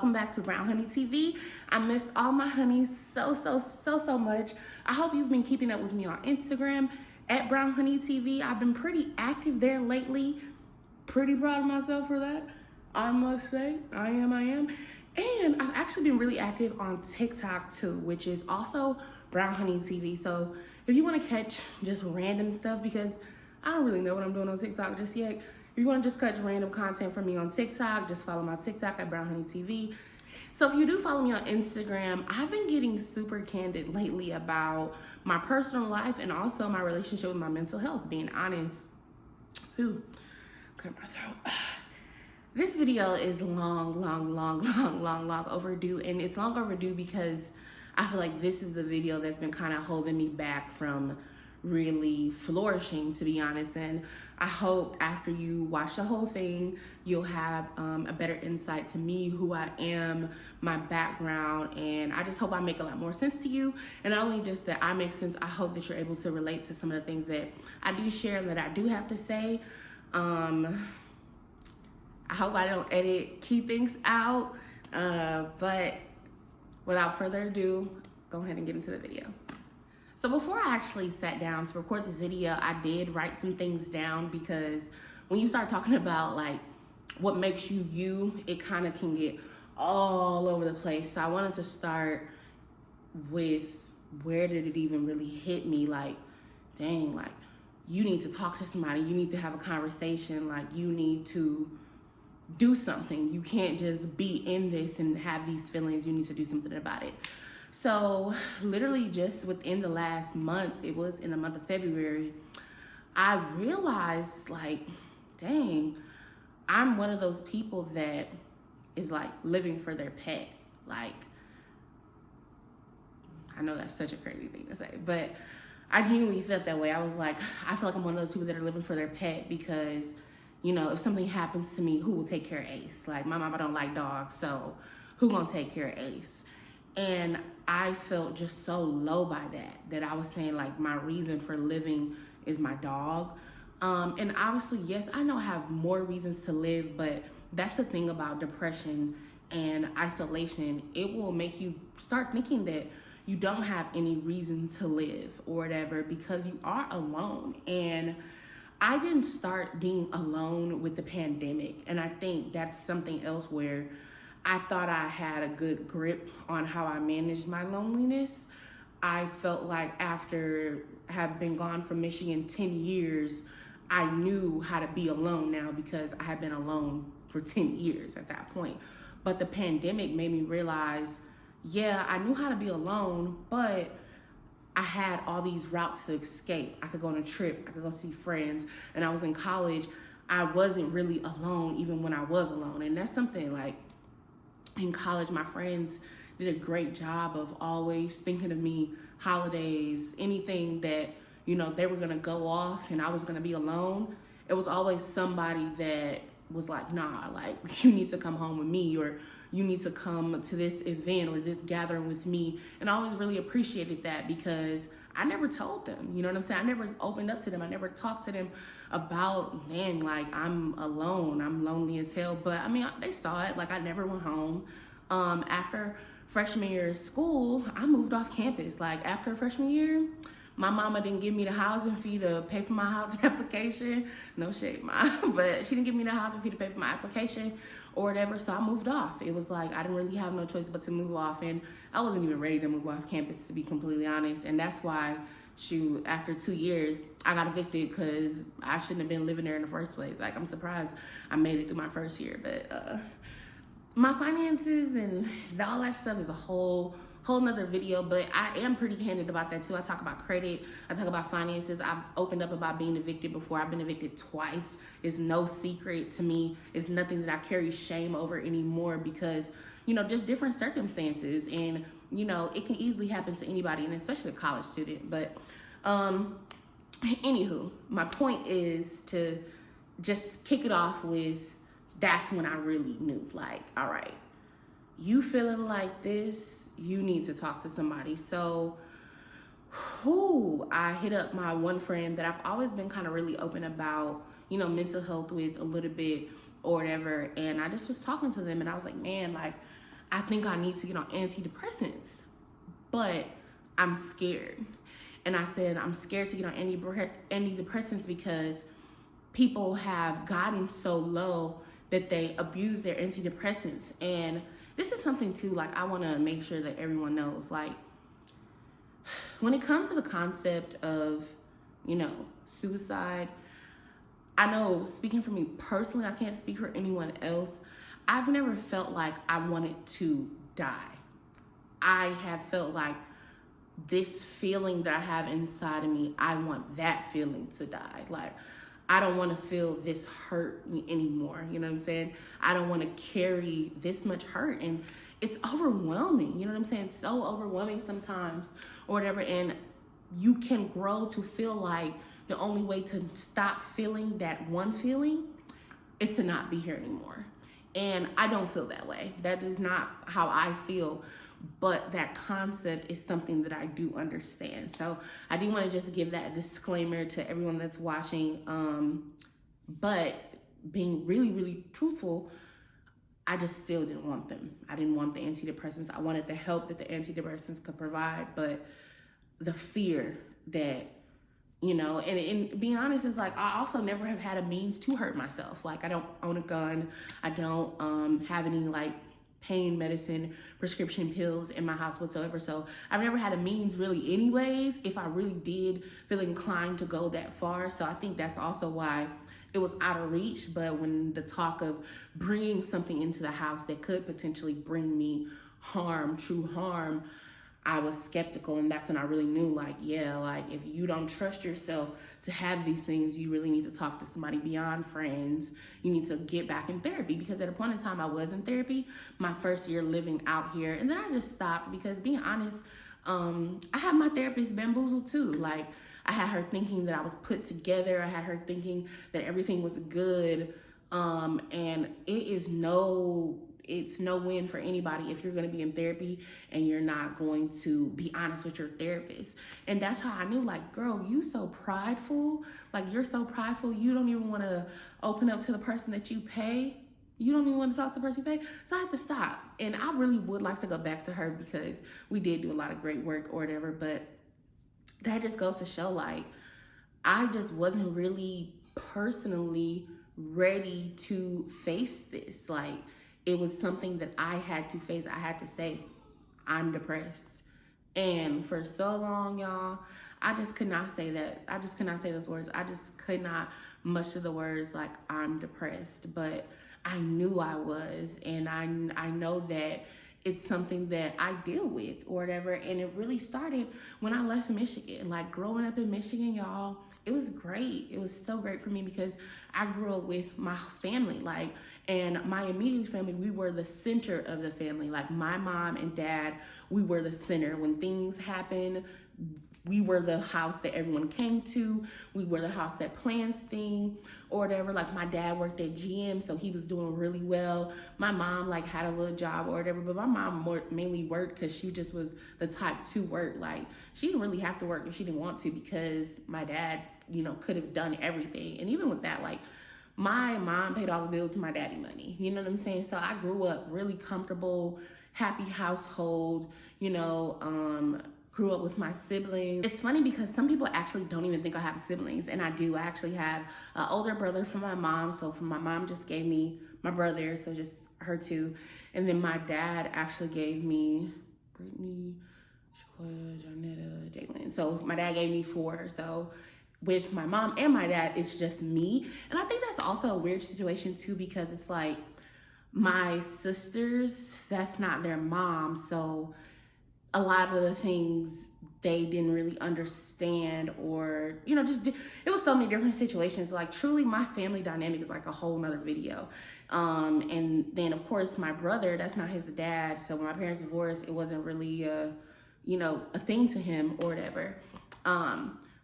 Welcome back to Brown Honey TV. I missed all my honeys so much. I hope you've been keeping up with me on Instagram at Brown Honey TV. I've been pretty active there lately. Pretty proud of myself for that, I must say. I am. And I've actually been really active on TikTok too, which is also Brown Honey TV. So if you want to catch just random stuff, because I don't really know what I'm doing on TikTok just yet. If you want to just catch random content from me on TikTok, just follow my TikTok at Brown Honey TV. So if you do follow me on Instagram, I've been getting super candid lately about my personal life and also my relationship with my mental health, being honest. Clear my throat. This video is long overdue, and it's long overdue because I feel like this is the video that's been kind of holding me back from really flourishing, to be honest. And I hope after you watch the whole thing, you'll have a better insight to me, who I am, my background, and I just hope I make a lot more sense to you. And not only just that I make sense, I hope that you're able to relate to some of the things that I do share and that I do have to say. I hope I don't edit key things out, but without further ado, go ahead and get into the video. So before I actually sat down to record this video, I did write some things down, because when you start talking about like what makes you you, it kind of can get all over the place. So I wanted to start with, where did it even really hit me? Like, dang, like you need to talk to somebody, you need to have a conversation, like you need to do something. You can't just be in this and have these feelings, you need to do something about it. So literally just within the last month, it was in the month of February, I realized like, dang, I'm one of those people that is like living for their pet. Like, I know that's such a crazy thing to say, but I genuinely felt that way. I was like, I feel like I'm one of those people that are living for their pet, because, you know, if something happens to me, who will take care of Ace? Like, my mama don't like dogs, so who gonna take care of Ace? And I felt just so low by that I was saying like my reason for living is my dog. And obviously, yes, I know I have more reasons to live, but that's the thing about depression and isolation. It will make you start thinking that you don't have any reason to live or whatever, because you are alone. And I didn't start being alone with the pandemic. And I think that's something else where I thought I had a good grip on how I managed my loneliness. I felt like after having been gone from Michigan 10 years, I knew how to be alone now, because I had been alone for 10 years at that point. But the pandemic made me realize, yeah, I knew how to be alone, but I had all these routes to escape. I could go on a trip, I could go see friends. And I was in college, I wasn't really alone even when I was alone. And that's something like, in college, my friends did a great job of always thinking of me, holidays, anything that, you know, they were gonna go off and I was gonna be alone. It was always somebody that was like, nah, like you need to come home with me, or you need to come to this event or this gathering with me. And I always really appreciated that, because I never told them, you know what I'm saying? I never opened up to them. I never talked to them about, man, like I'm alone, I'm lonely as hell. But I mean, they saw it. Like I never went home. After freshman year of school, I moved off campus. Like after freshman year, my mama didn't give me the housing fee to pay for my housing application. No shade, Mom, but she didn't give me the housing fee to pay for my application or whatever. So I moved off. It was like, I didn't really have no choice but to move off. And I wasn't even ready to move off campus, to be completely honest. And that's why, shoot, after 2 years, I got evicted, because I shouldn't have been living there in the first place. Like, I'm surprised I made it through my first year. But my finances and all that stuff is a whole nother video, but I am pretty candid about that too. I talk about credit, I talk about finances. I've opened up about being evicted before. I've been evicted twice. It's no secret to me. It's nothing that I carry shame over anymore, because, you know, just different circumstances. And, you know, it can easily happen to anybody, and especially a college student. But anywho, my point is to just kick it off with, that's when I really knew, like, all right, you feeling like this, you need to talk to somebody. So I hit up my one friend that I've always been kind of really open about, you know, mental health with a little bit or whatever. And I just was talking to them, and I was like, man, like, I think I need to get on antidepressants, but I'm scared. And I said, I'm scared to get on antidepressants because people have gotten so low that they abuse their antidepressants. And this is something too, like, I want to make sure that everyone knows, like, when it comes to the concept of, suicide, I know, speaking for me personally, I can't speak for anyone else. I've never felt like I wanted to die. I have felt like this feeling that I have inside of me, I want that feeling to die. Like, I don't want to feel this hurt anymore. You know what I'm saying? I don't want to carry this much hurt. And it's overwhelming. You know what I'm saying? It's so overwhelming sometimes or whatever. And you can grow to feel like the only way to stop feeling that one feeling is to not be here anymore. And I don't feel that way. That is not how I feel. But that concept is something that I do understand. So I do want to just give that disclaimer to everyone that's watching. But being really, really truthful, I just still didn't want them. I didn't want the antidepressants. I wanted the help that the antidepressants could provide, but the fear that, and being honest, is like, I also never have had a means to hurt myself. Like, I don't own a gun. I don't have any like pain medicine, prescription pills in my house whatsoever. So I've never had a means really anyways, if I really did feel inclined to go that far. So I think that's also why it was out of reach. But when the talk of bringing something into the house that could potentially bring me harm, true harm, I was skeptical. And that's when I really knew, like, yeah, like, if you don't trust yourself to have these things, you really need to talk to somebody beyond friends. You need to get back in therapy, because at a point in time I was in therapy my first year living out here, and then I just stopped because, being honest, I had my therapist bamboozled too. Like, I had her thinking that I was put together. I had her thinking that everything was good, and it's no win for anybody if you're going to be in therapy and you're not going to be honest with your therapist. And that's how I knew, like, girl, you so prideful. Like, you're so prideful. You don't even want to open up to the person that you pay. You don't even want to talk to the person you pay. So I had to stop. And I really would like to go back to her because we did do a lot of great work or whatever. But that just goes to show, like, I just wasn't really personally ready to face this. Like, it was something that I had to face. I had to say, I'm depressed. And for so long, y'all, I just could not say that. I just could not say those words. I just could not muster the words like, I'm depressed. But I knew I was. And I know that it's something that I deal with or whatever. And it really started when I left Michigan. Like, growing up in Michigan, y'all, it was great. It was so great for me because I grew up with my family, like, and my immediate family, we were the center of the family. Like, my mom and dad, we were the center. When things happened, we were the house that everyone came to. We were the house that plans things or whatever. Like, my dad worked at GM, so he was doing really well. My mom, like, had a little job or whatever, but my mom mainly worked because she just was the type to work. Like, she didn't really have to work if she didn't want to, because my dad, could have done everything. And even with that, like, my mom paid all the bills with my daddy money. You know what I'm saying? So I grew up really comfortable, happy household, grew up with my siblings. It's funny because some people actually don't even think I have siblings, and I do. I actually have an older brother from my mom. So from my mom just gave me my brother, so just her two. And then my dad actually gave me Brittany, Janetta, Jalen. So my dad gave me 4. So with my mom and my dad, it's just me. And I think that's also a weird situation too, because it's like my sisters, that's not their mom. So a lot of the things they didn't really understand, or, it was so many different situations. Like, truly, my family dynamic is like a whole nother video. And then, of course, my brother, that's not his dad. So when my parents divorced, it wasn't really, a thing to him or whatever.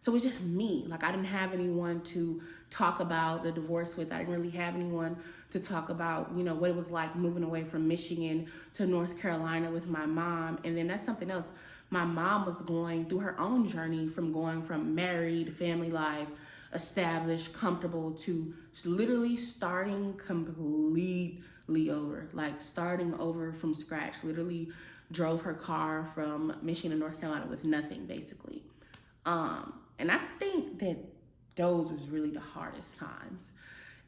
So it's just me. Like, I didn't have anyone to talk about the divorce with. I didn't really have anyone to talk about, what it was like moving away from Michigan to North Carolina with my mom. And then that's something else. My mom was going through her own journey from going from married, family life, established, comfortable, to literally starting complete over, like starting over from scratch. Literally drove her car from Michigan to North Carolina with nothing, basically. And I think that those was really the hardest times.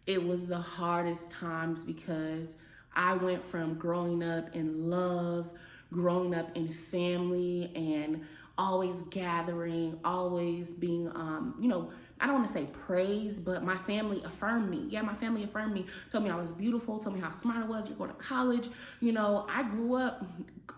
It was the hardest times because I went from growing up in love, growing up in family, and always gathering, always being, I don't want to say praise, but my family affirmed me. Yeah, my family affirmed me, told me I was beautiful, told me how smart I was, you're going to college. I grew up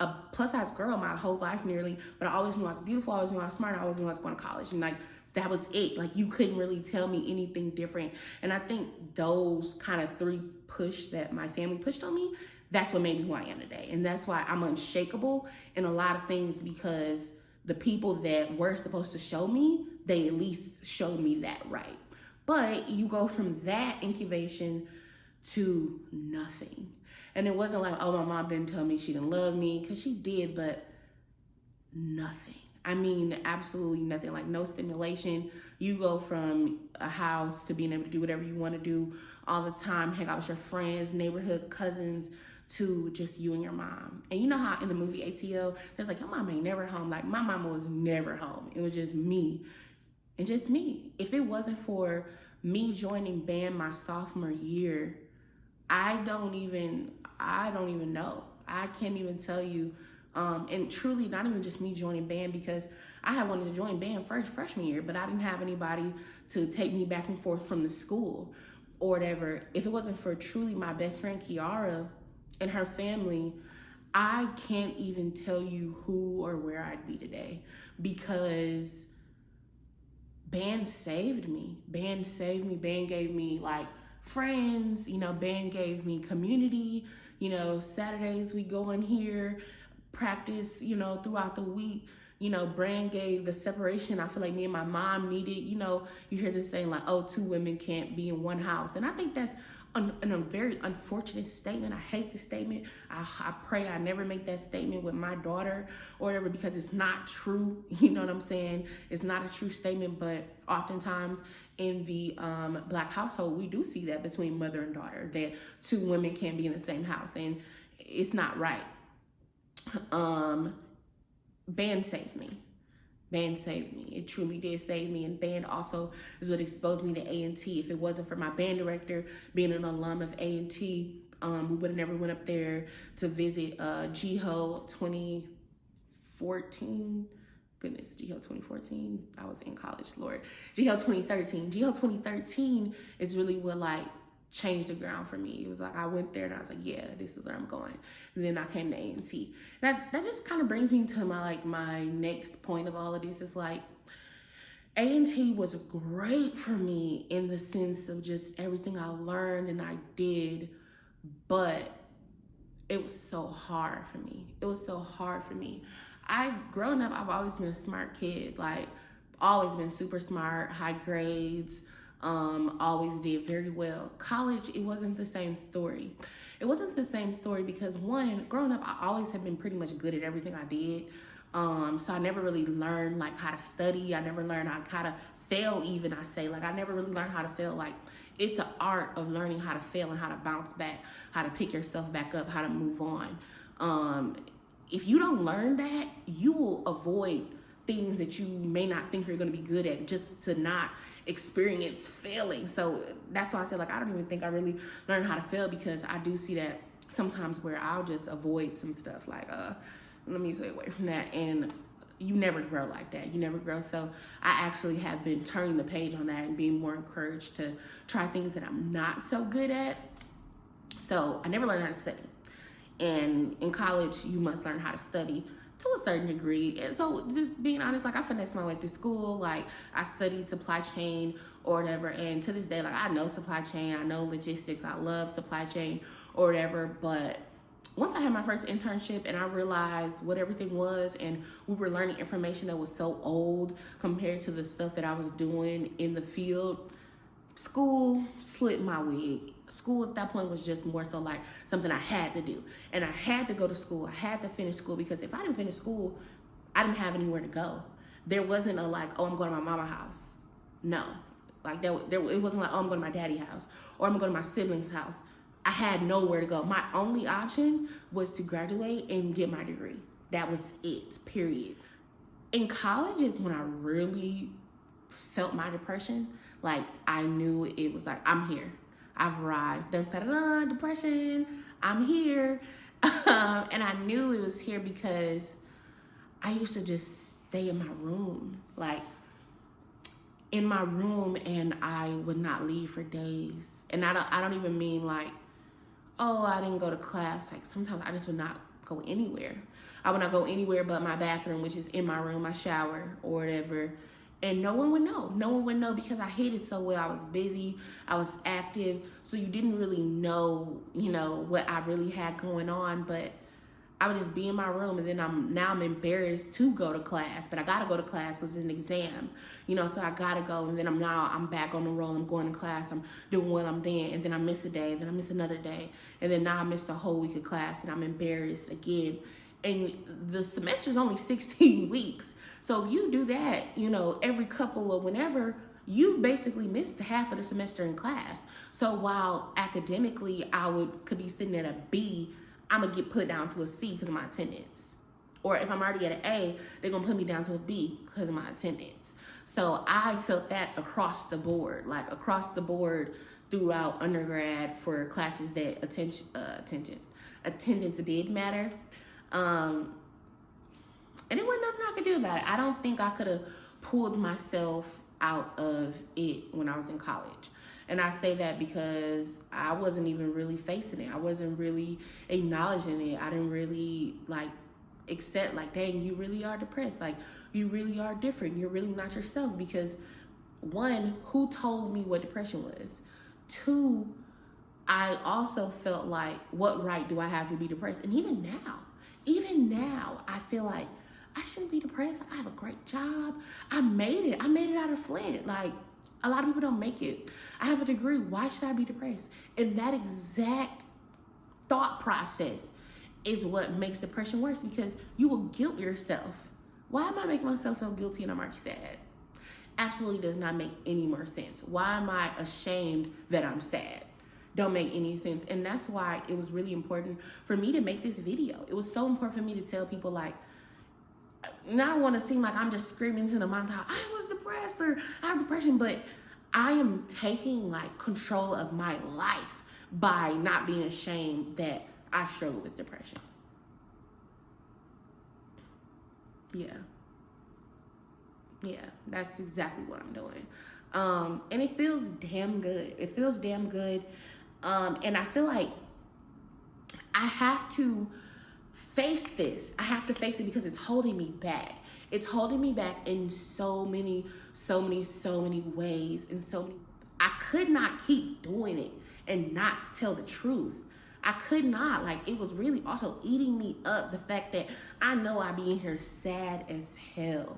a plus size girl my whole life nearly, but I always knew I was beautiful, I always knew I was smart, I always knew I was going to college. And like, that was it. Like, you couldn't really tell me anything different. And I think those kind of three push that my family pushed on me, that's what made me who I am today. And that's why I'm unshakable in a lot of things, because the people that were supposed to show me, they at least showed me that right. But you go from that incubation to nothing. And it wasn't like, oh, my mom didn't tell me she didn't love me, because she did, but nothing. I mean, absolutely nothing. Like, no stimulation. You go from a house to being able to do whatever you want to do all the time, hang out with your friends, neighborhood cousins, to just you and your mom. And you know how in the movie ATL, there's like, your mom ain't never home. Like, my mama was never home. It was just me and just me. If it wasn't for me joining band my sophomore year, I don't even know. I can't even tell you. And truly, not even just me joining band, because I had wanted to join band freshman year, but I didn't have anybody to take me back and forth from the school or whatever. If it wasn't for truly my best friend Kiara and her family, I can't even tell you who or where I'd be today, because band saved me. Band saved me. Band gave me like friends, band gave me community. Saturdays we go in here, practice, throughout the week. Brand gave the separation I feel like me and my mom needed. You hear this saying like, oh, two women can't be in one house. And I think that's a very unfortunate statement. I hate the statement. I pray I never make that statement with my daughter or whatever, because it's not true. You know what I'm saying? It's not a true statement, but oftentimes in the Black household, we do see that between mother and daughter, that two women can't be in the same house, and it's not right. Band saved me. Band saved me. It truly did save me. And band also is what exposed me to A&T. If it wasn't for my band director being an alum of A&T, we would have never went up there to visit GHO 2014. Goodness, GHO 2014. I was in college, Lord. GHO 2013. GHO 2013 is really what changed the ground for me. It was like I went there and I was like, yeah, this is where I'm going. And then I came to A&T. And that just kind of brings me to my next point of all of this. Is like, A&T was great for me in the sense of just everything I learned and I did, but it was so hard for me. It was so hard for me. Growing up, I've always been a smart kid, always been super smart, high grades, always did very well. College, it wasn't the same story. It wasn't the same story because, one, growing up, I always have been pretty much good at everything I did. So I never really learned how to study. I never learned how to fail even, I say. I never really learned how to fail. It's an art of learning how to fail and how to bounce back, how to pick yourself back up, how to move on. If you don't learn that, you will avoid things that you may not think you're going to be good at just to not experience failing. So that's why I said I don't even think I really learned how to fail, because I do see that sometimes where I'll just avoid some stuff let me stay away from that, and you never grow like that. You never grow. So I actually have been turning the page on that and being more encouraged to try things that I'm not so good at. So I never learned how to study. And in college, you must learn how to study to a certain degree. And so just being honest, I finessed my way through school. I studied supply chain or whatever. And to this day, I know supply chain, I know logistics, I love supply chain or whatever. But once I had my first internship and I realized what everything was, and we were learning information that was so old compared to the stuff that I was doing in the field, school slipped my wig. School at that point was just more so something I had to do. And I had to go to school. I had to finish school, because if I didn't finish school, I didn't have anywhere to go. There wasn't a oh, I'm going to my mama's house. No. It wasn't oh, I'm going to my daddy's house, or I'm going to my sibling's house. I had nowhere to go. My only option was to graduate and get my degree. That was it, period. In college is when I really felt my depression. Like, I knew it was like, I'm here. I've arrived. Dun, dun, dun, dun, depression. I'm here. And I knew it was here because I used to just stay in my room. Like, in my room, and I would not leave for days. And I don't even mean like, oh, I didn't go to class. Like, sometimes I just would not go anywhere. I would not go anywhere but my bathroom, which is in my room, my shower, or whatever. And no one would know. No one would know because I hid it so well. I was busy. I was active. So you didn't really know, what I really had going on. But I would just be in my room, and then I'm embarrassed to go to class, but I gotta go to class because it's an exam, so I gotta go, and then I'm back on the roll. I'm going to class, I'm doing what I'm doing, and then I miss a day, then I miss another day, and then now I missed the whole week of class, and I'm embarrassed again. And the semester's only 16 weeks, so if you do that, every couple of whenever, you basically missed half of the semester in class. So while academically could be sitting at a B, I'm gonna get put down to a C because of my attendance. Or if I'm already at an A, they're gonna put me down to a B because of my attendance. So I felt that across the board throughout undergrad for classes that attendance did matter. And it wasn't nothing I could do about it. I don't think I could have pulled myself out of it when I was in college. And I say that because I wasn't even really facing it. I wasn't really acknowledging it. I didn't really accept dang, you really are depressed. Like, you really are different. You're really not yourself. Because one, who told me what depression was? Two, I also felt like, what right do I have to be depressed? And even now, I feel like I shouldn't be depressed. I have a great job. I made it out of Flint. Like, a lot of people don't make it. I have a degree. Why should I be depressed? And that exact thought process is what makes depression worse, because you will guilt yourself. Why am I making myself feel guilty and I'm already sad? Absolutely does not make any more sense. Why am I ashamed that I'm sad? Don't make any sense. And that's why it was really important for me to make this video. It was so important for me to tell people, like, now I don't want to seem like I'm just screaming to the mountaintop, I was depressed or I have depression, but I am taking control of my life by not being ashamed that I struggle with depression. Yeah, that's exactly what I'm doing. And it feels damn good. And I feel like I have to face this. I have to face it because it's holding me back. It's holding me back in so many ways. I could not keep doing it and not tell the truth. I could not. It was really also eating me up, the fact that I know I be in here sad as hell.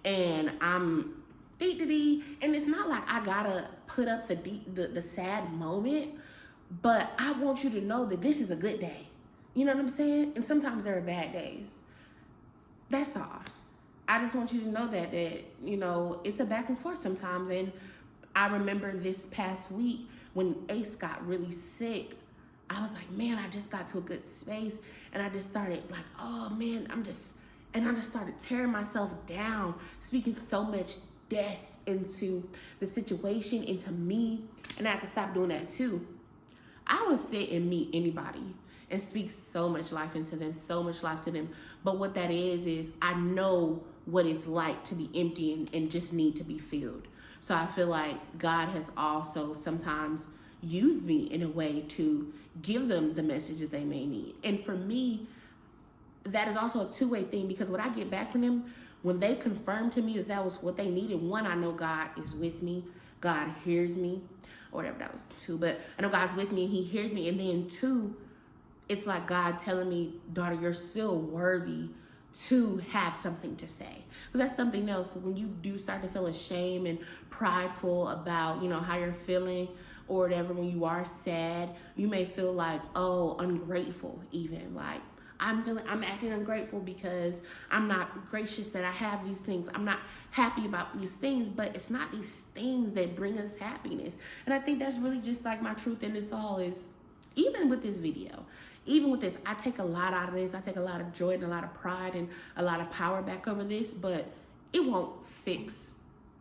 And I'm and it's not like I gotta put up the sad moment, but I want you to know that this is a good day. You know what I'm saying? And sometimes there are bad days. That's all. I just want you to know that it's a back and forth sometimes. And I remember this past week when Ace got really sick, I was like, man, I just got to a good space. And I just started oh man, I just started tearing myself down, speaking so much death into the situation, into me. And I had to stop doing that too. I would sit and meet anybody and speak so much life into them, so much life to them. But what that is I know what it's like to be empty and just need to be filled. So I feel like God has also sometimes used me in a way to give them the message that they may need. And for me, that is also a two-way thing, because when I get back from them, when they confirm to me that that was what they needed, one, I know God is with me. God hears me, or whatever, that was two. But I know God's with me and he hears me. And then two, it's like God telling me, daughter, you're still worthy to have something to say. Because that's something else. When you do start to feel ashamed and prideful about, how you're feeling or whatever, when you are sad, you may feel like, oh, ungrateful even. Like, I'm acting ungrateful because I'm not gracious that I have these things. I'm not happy about these things, but it's not these things that bring us happiness. And I think that's really just my truth in this all is, even with this video, even with this, I take a lot out of this. I take a lot of joy and a lot of pride and a lot of power back over this, but it won't fix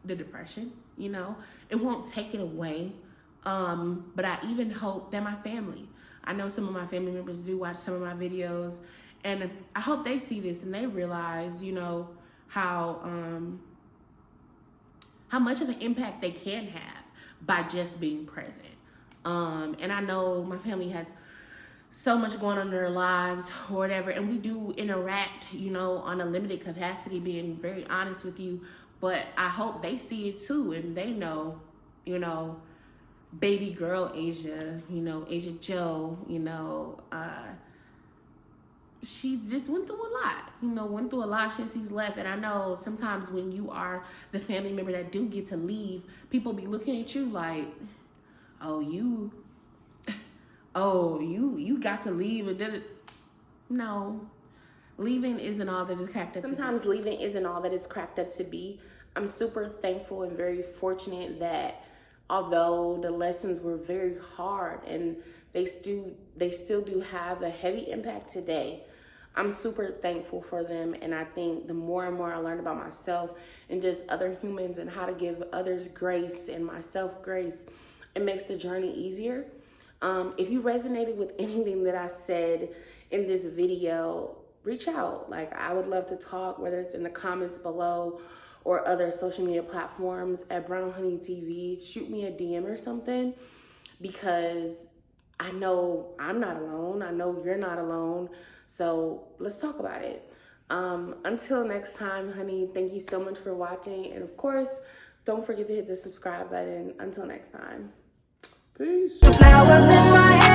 the depression, you know? It won't take it away. But I even hope that my family, I know some of my family members do watch some of my videos, and I hope they see this and they realize, you know, how much of an impact they can have by just being present. And I know my family has so much going on in their lives or whatever, and we do interact, you know, on a limited capacity, being very honest with you, but I hope they see it too, and they know, you know, baby girl Asia, you know, Asia Joe, you know, she just went through a lot, you know, went through a lot since he's left. And I know sometimes when you are the family member that do get to leave, people be looking at you like, oh, you got to leave and did it. No, leaving isn't all that is cracked up. Sometimes leaving isn't all that it's cracked up to be. I'm super thankful and very fortunate that although the lessons were very hard and they still do have a heavy impact today, I'm super thankful for them. And I think the more and more I learn about myself and just other humans and how to give others grace and myself grace, it makes the journey easier. If you resonated with anything that I said in this video, reach out. Like, I would love to talk, whether it's in the comments below or other social media platforms at Brown Honey TV. Shoot me a DM or something, because I know I'm not alone. I know you're not alone. So let's talk about it. Until next time, honey, thank you so much for watching. And of course, don't forget to hit the subscribe button. Until next time. Peace. Flowers in my